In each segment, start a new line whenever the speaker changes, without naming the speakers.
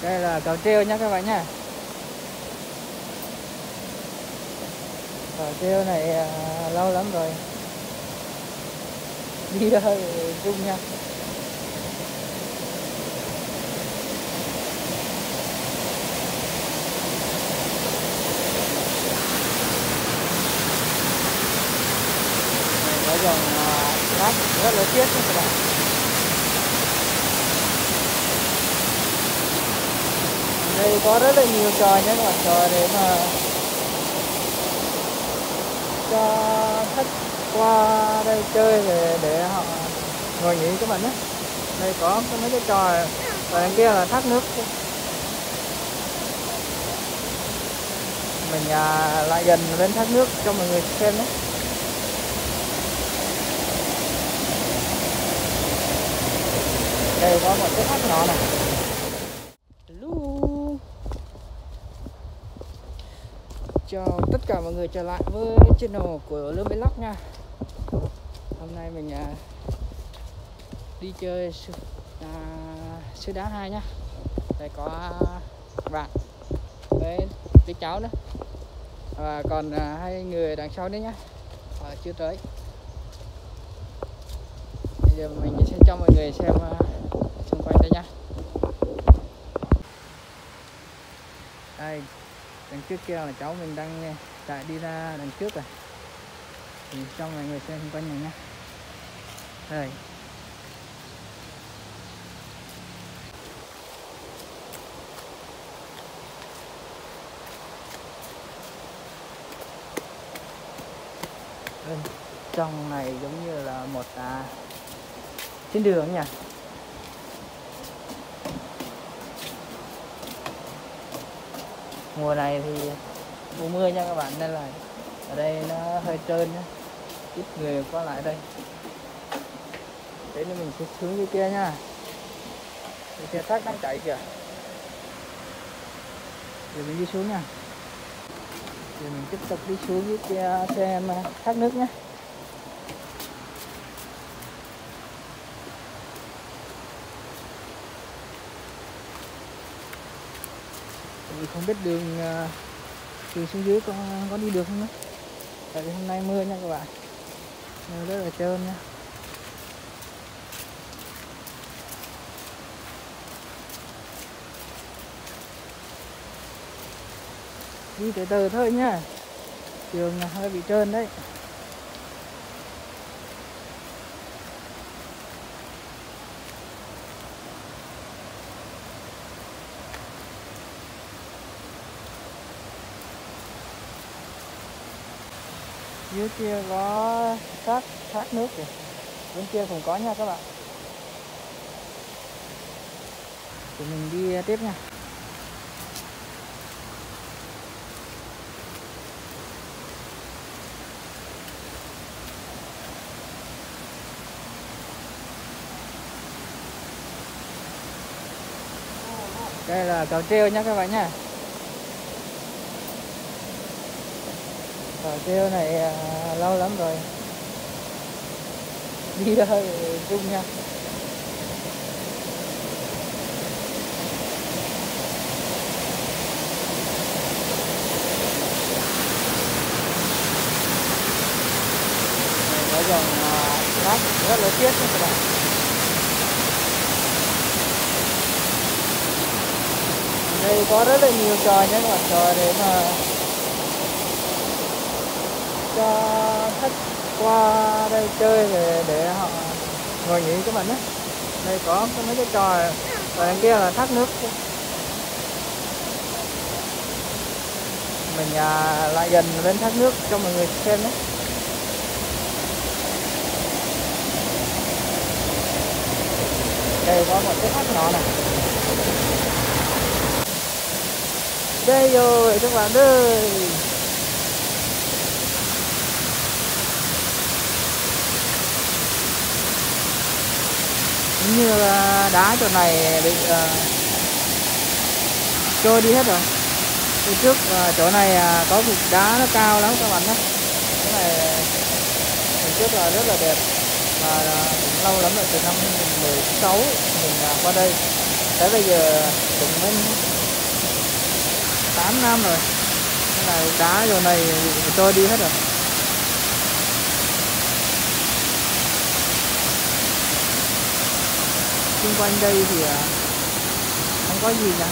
Đây là cầu treo nha các bạn nha. Cầu treo này lâu lắm rồi, đi hơi rung nha. Có dòng cát rất là xiết nha các bạn. Đây có rất là nhiều trò nhé các bạn, trò để mà cho khách qua đây chơi để họ ngồi nghỉ các bạn nhé. Đây có mấy cái trò, và đằng kia là thác nước. Mình lại gần bên thác nước cho mọi người xem nhé. Đây có một cái thác nhỏ này. Chào tất cả mọi người trở lại với channel của Lương Vlog nha. Hôm nay mình đi chơi suối đá 2 nhá. Đây có bạn với tí cháu nữa, và còn hai người đằng sau nữa nhá, chưa tới. Bây giờ mình sẽ cho mọi người xem xung quanh đây nha. Đây, đằng trước kia là cháu mình đang chạy đi ra đằng trước rồi, thì cho mọi người xem xung quanh này nha. Đây, trong này giống như là một trên đường nhỉ. Mùa này thì mùa mưa nha các bạn, nên là ở đây nó hơi trơn nhá, ít người qua lại đây. Thế nên mình sẽ xuống dưới kia nha. Dưới kia thác đang chảy kìa. Rồi mình đi xuống nha. Rồi mình tiếp tục đi xuống dưới kia xem thác nước nhé. Mình không biết đường xuống dưới có đi được không nữa. Tại vì hôm nay mưa nha các bạn, nên rất là trơn nha. Đi từ từ thôi nha, đường hơi bị trơn đấy. Dưới kia có thác nước kìa, bên kia cũng có nha các bạn. Thì mình đi tiếp nha. Đây là cầu treo nha các bạn nha. Cầu treo này lâu lắm rồi, đi hơi rung nha. Có dòng cát rất là xiết nha các bạn. Đây có rất là nhiều trò nhé các bạn, trò để mà cho khách qua đây chơi để họ ngồi nghỉ các bạn nhé. Đây có mấy cái trò, và đằng kia là thác nước. Mình lại gần bên thác nước cho mọi người xem nhé. Đây có một cái thác nhỏ này. Đây rồi các bạn ơi. Như là đá chỗ này bị trôi đi hết rồi. Từ trước chỗ này có cục đá nó cao lắm các bạn nhé. Cái này từ trước là rất là đẹp, và cũng lâu lắm rồi, từ năm 2016 mình qua đây. Tới bây giờ cũng Quảng Ninh 8 năm rồi. Cái này đá vô này trôi đi hết rồi. Xung quanh đây thì không có gì cả,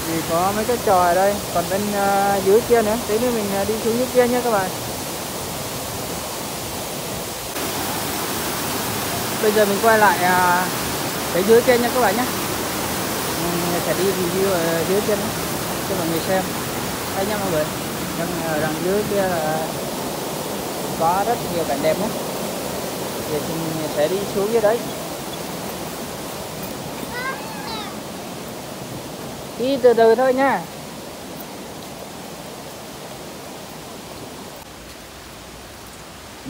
chỉ có mấy cái trò ở đây, còn bên dưới kia nữa. Tí nữa mình đi xuống dưới kia nhé các bạn. Bây giờ mình quay lại cái dưới kia nha các bạn nhé. Mình sẽ đi review ở dưới kia nữa cho mọi người xem. Đây nha mọi người, đằng dưới kia là có rất nhiều cảnh đẹp nhé. Giờ thì mình sẽ đi xuống dưới đấy. Đi từ từ thôi nha.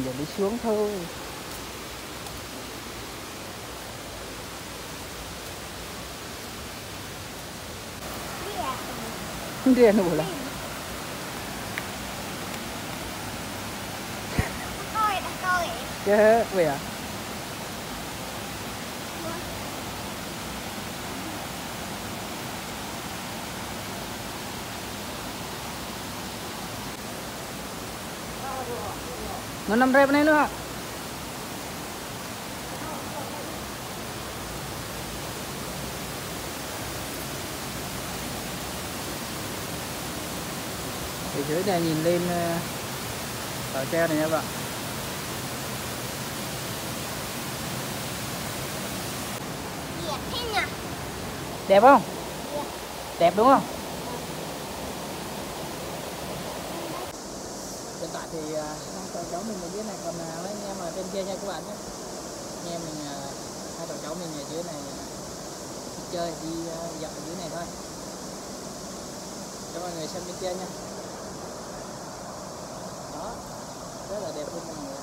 Giờ đi xuống thôi. Dia nụ là. Chứ vậy à? Nó nằm rep này nữa. Ở dưới này nhìn lên ở treo này các bạn. Đẹp không? Đẹp đúng không? Hiện tại thì hai cậu cháu mình ở dưới này, còn mấy anh em ở trên kia nha các bạn nhé. Anh em mình hai cậu cháu mình ở dưới này đi chơi, đi dạo ở dưới này thôi. Cho mọi người xem bên kia nha. Đó, rất là đẹp luôn mọi người.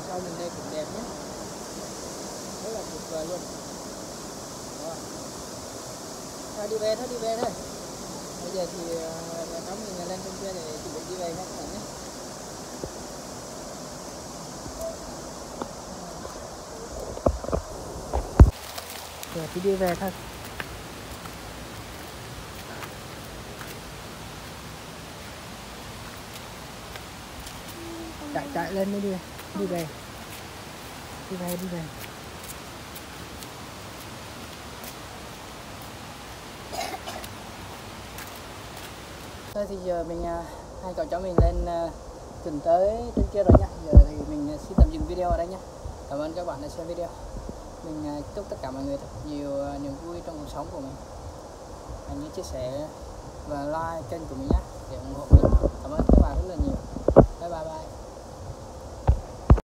Sau mình đây cũng đẹp nhé, rất là tuyệt vời luôn. Đó. Thôi đi về thôi, đi về thôi. Bây giờ thì cháu mình lên trên kia để chuẩn bị đi về nha các bạn nhé. Giờ thì đi về thôi. Chạy lên mới đi về. Đi về. Thôi thì giờ mình hai cậu cháu mình lên gần tới trên kia rồi nha. Giờ thì mình xin tạm dừng video ở đây nhé. Cảm ơn các bạn đã xem video. Mình chúc tất cả mọi người thật nhiều niềm vui trong cuộc sống của mình. Hãy nhớ chia sẻ và like kênh của mình nhé để ủng hộ mình. Cảm ơn các bạn rất là nhiều. Bye bye.